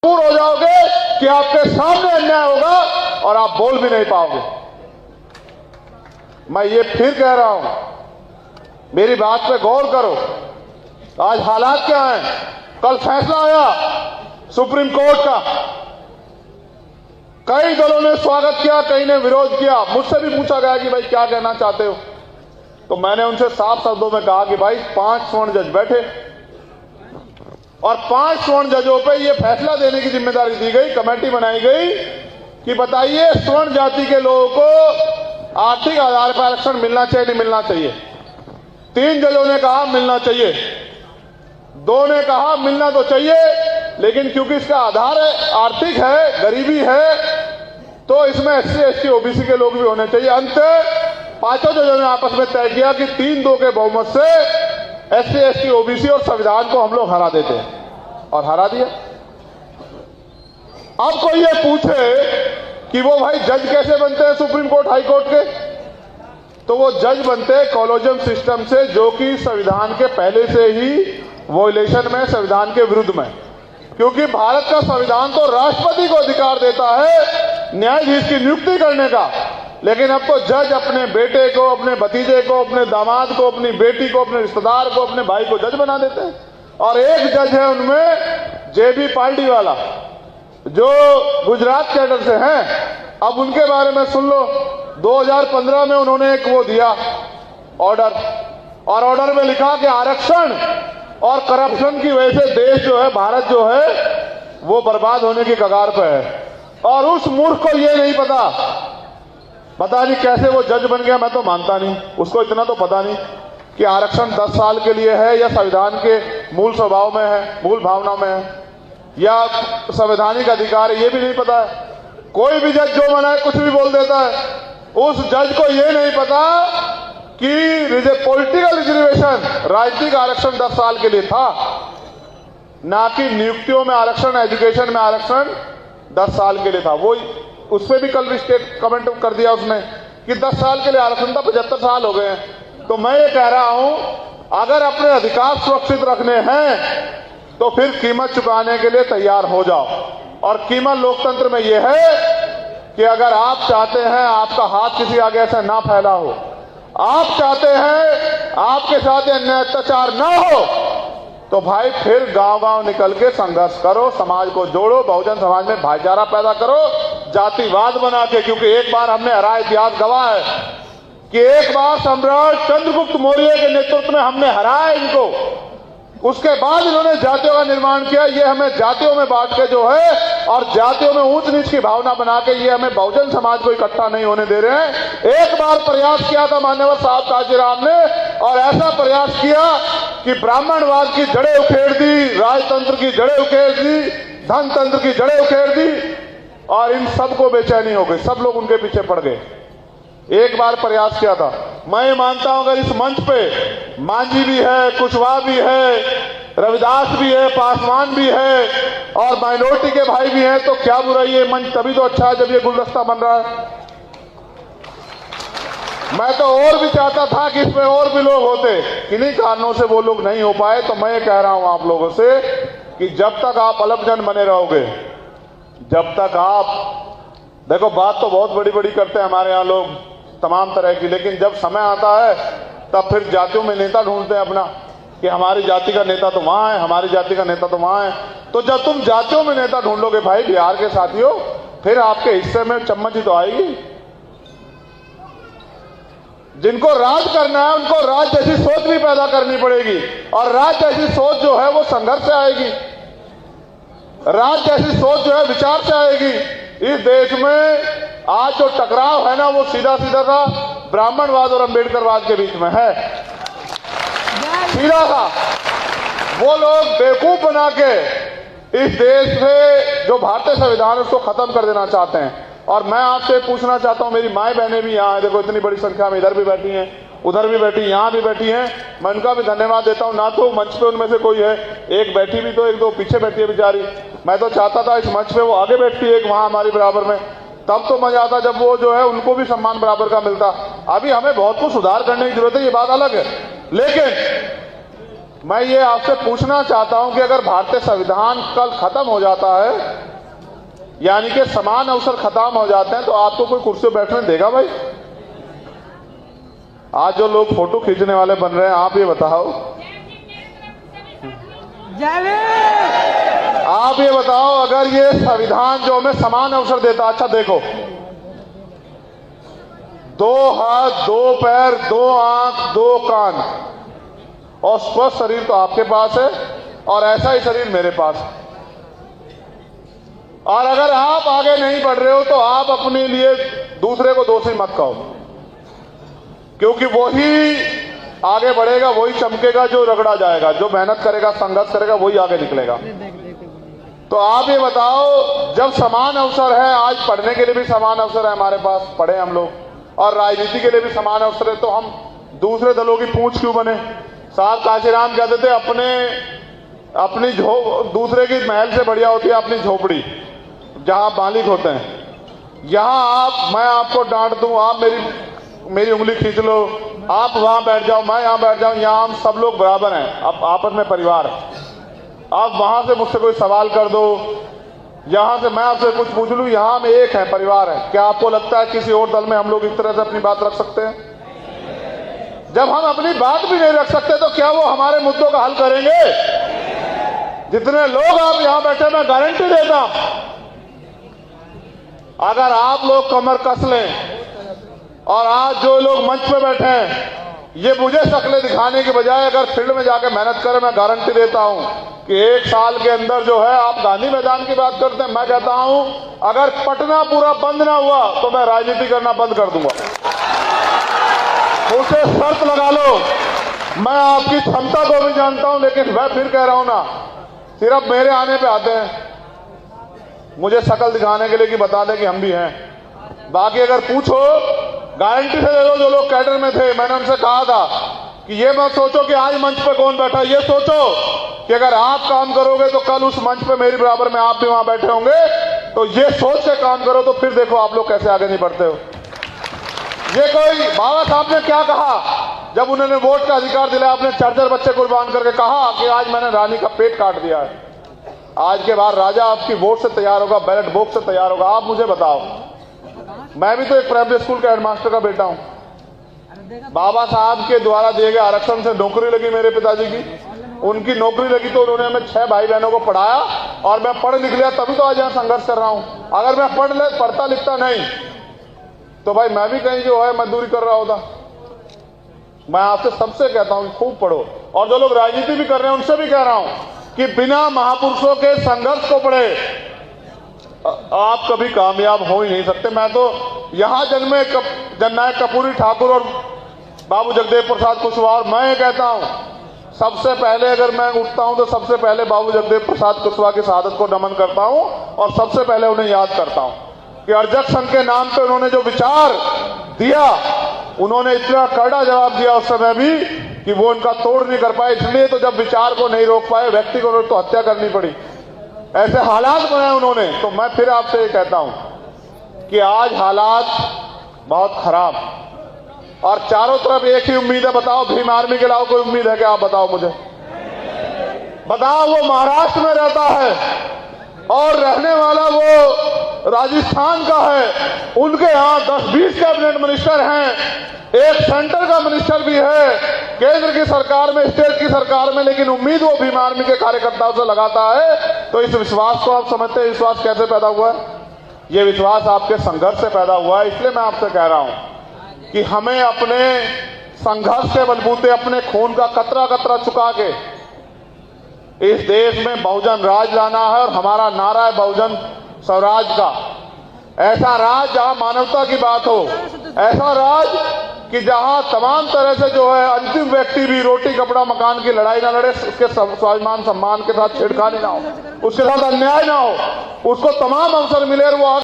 मजबूर हो जाओगे कि आपके सामने अन्याय होगा और आप बोल भी नहीं पाओगे। मैं ये फिर कह रहा हूं, मेरी बात पे गौर करो। आज हालात क्या हैं? कल फैसला आया सुप्रीम कोर्ट का, कई दलों ने स्वागत किया, कई ने विरोध किया। मुझसे भी पूछा गया कि भाई क्या कहना चाहते हो, तो मैंने उनसे साफ शब्दों में कहा कि भाई 5 स्वर्ण जज बैठे और 5 स्वर्ण जजों पे ये फैसला देने की जिम्मेदारी दी गई, कमेटी बनाई गई कि बताइए स्वर्ण जाति के लोगों को आर्थिक आधार पर आरक्षण मिलना चाहिए नहीं मिलना चाहिए। 3 जजों ने कहा मिलना चाहिए, 2 ने कहा मिलना तो चाहिए लेकिन क्योंकि इसका आधार है आर्थिक है, गरीबी है, तो इसमें SC ST OBC के लोग भी होने चाहिए। अंत 5 जजों ने आपस में तय किया कि 3-2 के बहुमत से SC ST OBC और संविधान को हम लोग हरा देते हैं और हरा दिया। अब कोई ये पूछे कि वो भाई जज कैसे बनते हैं सुप्रीम कोर्ट हाई कोर्ट के, तो वो जज बनते हैं कॉलेजियम सिस्टम से, जो कि संविधान के पहले से ही वॉयलेशन में, संविधान के विरुद्ध में, क्योंकि भारत का संविधान तो राष्ट्रपति को अधिकार देता है न्यायाधीश की नियुक्ति करने का, लेकिन अब तो जज अपने बेटे को, अपने भतीजे को, अपने दामाद को, अपनी बेटी को, अपने रिश्तेदार को, अपने भाई को जज बना देते हैं। और एक जज है उनमें JB पार्टीवाला, जो गुजरात कैडर से हैं। अब उनके बारे में सुन लो, 2015 में उन्होंने एक वो दिया ऑर्डर, और ऑर्डर में लिखा कि आरक्षण और करप्शन की वजह से देश जो है, भारत जो है, वो बर्बाद होने की कगार पे है। और उस मूर्ख को ये नहीं पता नहीं कैसे वो जज बन गया। मैं तो मानता नहीं, उसको इतना तो पता नहीं कि आरक्षण 10 साल के लिए है या संविधान के मूल स्वभाव में है, मूल भावना में है, या संवैधानिक अधिकार है, ये भी नहीं पता है। कोई भी जज जो मना है कुछ भी बोल देता है। उस जज को ये नहीं पता कि पॉलिटिकल रिजर्वेशन, राजनीतिक आरक्षण 10 साल के लिए था, ना कि नियुक्तियों में आरक्षण, एजुकेशन में आरक्षण 10 साल के लिए था। वो उस पर भी कल रिस्टेट कमेंट कर दिया उसने कि 10 साल के लिए आरक्षण था, 75 साल हो गए हैं। तो मैं ये कह रहा हूं, अगर अपने अधिकार सुरक्षित रखने हैं तो फिर कीमत चुकाने के लिए तैयार हो जाओ। और कीमत लोकतंत्र में यह है कि अगर आप चाहते हैं आपका हाथ किसी आगे ऐसे ना फैला हो, आप चाहते हैं आपके साथ अन्याय अत्याचार ना हो, तो भाई फिर गांव-गांव निकल के संघर्ष करो, समाज को जोड़ो, बहुजन समाज में भाईचारा पैदा करो, जातिवाद बना के। क्योंकि एक बार हमने हरा, इतिहास गवाह है कि एक बार सम्राट चंद्रगुप्त मौर्य के नेतृत्व में हमने हराया इनको, उसके बाद इन्होंने जातियों का निर्माण किया। ये हमें जातियों में बांट के जो है, और जातियों में ऊंच नीच की भावना बना के ये हमें बहुजन समाज को इकट्ठा नहीं होने दे रहे हैं। एक बार प्रयास किया था मान्यवर साहब कांशीराम ने, और ऐसा प्रयास किया कि ब्राह्मणवाद की जड़ें उखेड़ दी, राजतंत्र की जड़ें उखेड़ दी, धनतंत्र की जड़ें उखेड़ दी, और इन सबको बेचैनी हो गई, सब लोग उनके पीछे पड़ गए। एक बार प्रयास किया था। मैं मानता हूं अगर इस मंच पे मांझी भी है, कुशवाहा भी है, रविदास भी है, पासवान भी है, और माइनॉरिटी के भाई भी हैं, तो क्या बुराई है? मंच तभी तो अच्छा है जब ये गुलदस्ता बन रहा है। मैं तो और भी चाहता था कि इसमें और भी लोग होते, किन्हीं कारणों से वो लोग नहीं हो पाए। तो मैं ये कह रहा हूं आप लोगों से कि जब तक आप अलपजन बने रहोगे, जब तक आप, देखो बात तो बहुत बड़ी बड़ी करते हैं हमारे यहाँ लोग तमाम तरह की, लेकिन जब समय आता है तब फिर जातियों में नेता ढूंढते हैं अपना, कि हमारी जाति का नेता तो वहां है, हमारी जाति का नेता तो वहां है। तो जब तुम जातियों में नेता ढूंढोगे भाई बिहार के साथियों, फिर आपके हिस्से में चम्मच ही तो आएगी। जिनको राज करना है उनको राज जैसी सोच भी पैदा करनी पड़ेगी, और राज जैसी सोच जो है वो संघर्ष से आएगी, राज जैसी सोच जो है विचार से आएगी। इस देश में आज जो टकराव है ना, वो सीधा सीधा था ब्राह्मणवाद और अंबेडकरवाद के बीच में है, सीधा था। वो लोग बेवकूफ बना के इस देश से जो भारतीय संविधान है उसको खत्म कर देना चाहते हैं। और मैं आपसे पूछना चाहता हूं, मेरी माए बहनें भी यहाँ है, देखो इतनी बड़ी संख्या में, इधर भी बैठी हैं, उधर भी बैठी, यहाँ भी बैठी हैं, मैं उनका भी धन्यवाद देता हूं। ना तो मंच पे उनमें से कोई है, एक बैठी भी तो, एक दो पीछे बैठी है बेचारी। मैं तो चाहता था इस मंच पे वो आगे बैठती है, एक वहां हमारी बराबर में, तब तो मजा आता जब वो जो है उनको भी सम्मान बराबर का मिलता। अभी हमें बहुत कुछ सुधार करने की जरूरत है, ये बात अलग है, लेकिन मैं ये आपसे पूछना चाहता हूं कि अगर भारतीय संविधान कल खत्म हो जाता है, यानी कि समान अवसर खत्म हो जाते हैं, तो आपको कोई कुर्सी पर बैठने देगा भाई? आज जो लोग फोटो खींचने वाले बन रहे हैं, आप ये बताओ, आप ये बताओ, अगर ये संविधान जो हमें समान अवसर देता, अच्छा देखो, 2 हाथ 2 पैर 2 आंख 2 कान और स्वस्थ शरीर तो आपके पास है और ऐसा ही शरीर मेरे पास है। और अगर आप आगे नहीं बढ़ रहे हो तो आप अपने लिए दूसरे को दोषी मत कहो, क्योंकि वही आगे बढ़ेगा, वही चमकेगा जो रगड़ा जाएगा, जो मेहनत करेगा, संघर्ष करेगा, वही आगे निकलेगा। तो आप ये बताओ, जब समान अवसर है, आज पढ़ने के लिए भी समान अवसर है हमारे पास, पढ़े हम लोग, और राजनीति के लिए भी समान अवसर है, तो हम दूसरे दलों की पूंछ क्यों बने? साहब काशीराम कहते थे, अपनी दूसरे की महल से बढ़िया होती है अपनी झोपड़ी, जहां मालिक होते हैं। यहां मैं आपको डांट दूं, आप मेरी उंगली खींच लो, आप वहां बैठ जाओ, मैं यहां बैठ जाऊं, यहां हम सब लोग बराबर हैं, अब आपस में परिवार। आप वहां से मुझसे कोई सवाल कर दो, यहां से मैं आपसे कुछ पूछ लूं, यहां में एक है, परिवार है। क्या आपको लगता है किसी और दल में हम लोग इस तरह से अपनी बात रख सकते हैं? जब हम अपनी बात भी नहीं रख सकते तो क्या वो हमारे मुद्दों का हल करेंगे? जितने लोग आप यहां बैठे, मैं गारंटी देता हूं, अगर आप लोग कमर कस लें और आज जो लोग मंच पे बैठे हैं, ये मुझे शक्लें दिखाने के बजाय अगर फील्ड में जाकर मेहनत करें, मैं गारंटी देता हूं कि 1 साल के अंदर जो है, आप गांधी मैदान की बात करते हैं, मैं कहता हूं अगर पटना पूरा बंद ना हुआ तो मैं राजनीति करना बंद कर दूंगा। मुझसे शर्त लगा लो, मैं आपकी क्षमता को भी जानता हूं, लेकिन मैं फिर कह रहा हूं ना, सिर्फ मेरे आने पे आते हैं मुझे शक्ल दिखाने के लिए कि बता दें कि हम भी हैं। बाकी अगर पूछो, गारंटी से दे दो, जो लोग कैडर में थे, मैंने उनसे कहा था कि ये मत सोचो कि आज मंच पे कौन बैठा, ये सोचो कि अगर आप काम करोगे तो कल उस मंच पे मेरी बराबर में आप भी वहां बैठे होंगे। तो ये सोच के काम करो, तो फिर देखो आप लोग कैसे आगे नहीं बढ़ते हो। ये कोई बाबा साहब ने क्या कहा जब उन्होंने वोट का अधिकार दिलाया, आपने 4 बच्चे कुर्बान करके कहा कि आज मैंने रानी का पेट काट दिया है। आज के बाद राजा आपकी वोट से तैयार होगा, बैलेट बॉक्स से तैयार होगा। आप मुझे बताओ, मैं भी तो एक प्राइमरी स्कूल का हेडमास्टर का बेटा हूं। बाबा साहब के द्वारा दिए गए आरक्षण से नौकरी लगी मेरे पिताजी की, उनकी नौकरी लगी तो उन्होंने हमें 6 भाई बहनों को पढ़ाया और मैं पढ़ लिख लिया, तभी तो आज यहां संघर्ष कर रहा हूं। अगर मैं पढ़ता लिखता नहीं तो भाई मैं भी कहीं जो है मजदूरी कर रहा होता। मैं आपसे सबसे कहता हूं खूब पढ़ो, और जो लोग राजनीति भी कर रहे हैं उनसे भी कह रहा हूं कि बिना महापुरुषों के संघर्ष को पढ़े आप कभी कामयाब हो ही नहीं सकते। मैं तो यहां जन्मे जननायक कर्पूरी ठाकुर और बाबू जगदेव प्रसाद कुशवाहा, और मैं ये कहता हूं सबसे पहले अगर मैं उठता हूं तो सबसे पहले बाबू जगदेव प्रसाद कुशवाहा की शहादत को नमन करता हूं और सबसे पहले उन्हें याद करता हूं कि अर्जक संघ के नाम पे उन्होंने जो विचार दिया, उन्होंने इतना कड़ा जवाब दिया उस समय भी कि वो उनका तोड़ नहीं कर पाए। इसलिए तो जब विचार को नहीं रोक पाए, व्यक्ति को तो हत्या करनी पड़ी, ऐसे हालात बनाए उन्होंने। तो मैं फिर आपसे ये कहता हूं कि आज हालात बहुत खराब, और चारों तरफ एक ही उम्मीद है। बताओ, भीम आर्मी के अलावा कोई उम्मीद है क्या? आप बताओ मुझे, बताओ। वो महाराष्ट्र में रहता है और रहने वाला वो राजस्थान का है, उनके यहां 10-20 कैबिनेट मिनिस्टर हैं, एक सेंटर का मिनिस्टर भी है केंद्र की सरकार में, स्टेट की सरकार में, लेकिन उम्मीद वो भीम आर्मी के कार्यकर्ताओं से लगाता है। तो इस विश्वास को आप समझते हैं, विश्वास कैसे पैदा हुआ है? ये विश्वास आपके संघर्ष से पैदा हुआ है। इसलिए मैं आपसे कह रहा हूं कि हमें अपने संघर्ष के बलबूते, अपने खून का कतरा कतरा चुका के इस देश में बहुजन राज लाना है। और हमारा नारा है बहुजन स्वराज का। ऐसा राज जहां मानवता की बात हो, ऐसा राज कि जहां तमाम तरह से जो है अंतिम व्यक्ति भी रोटी कपड़ा मकान की लड़ाई ना लड़े, उसके स्वाभिमान सम्मान के साथ छेड़खानी ना हो, उसके साथ अन्याय ना हो, उसको तमाम अवसर मिले और वो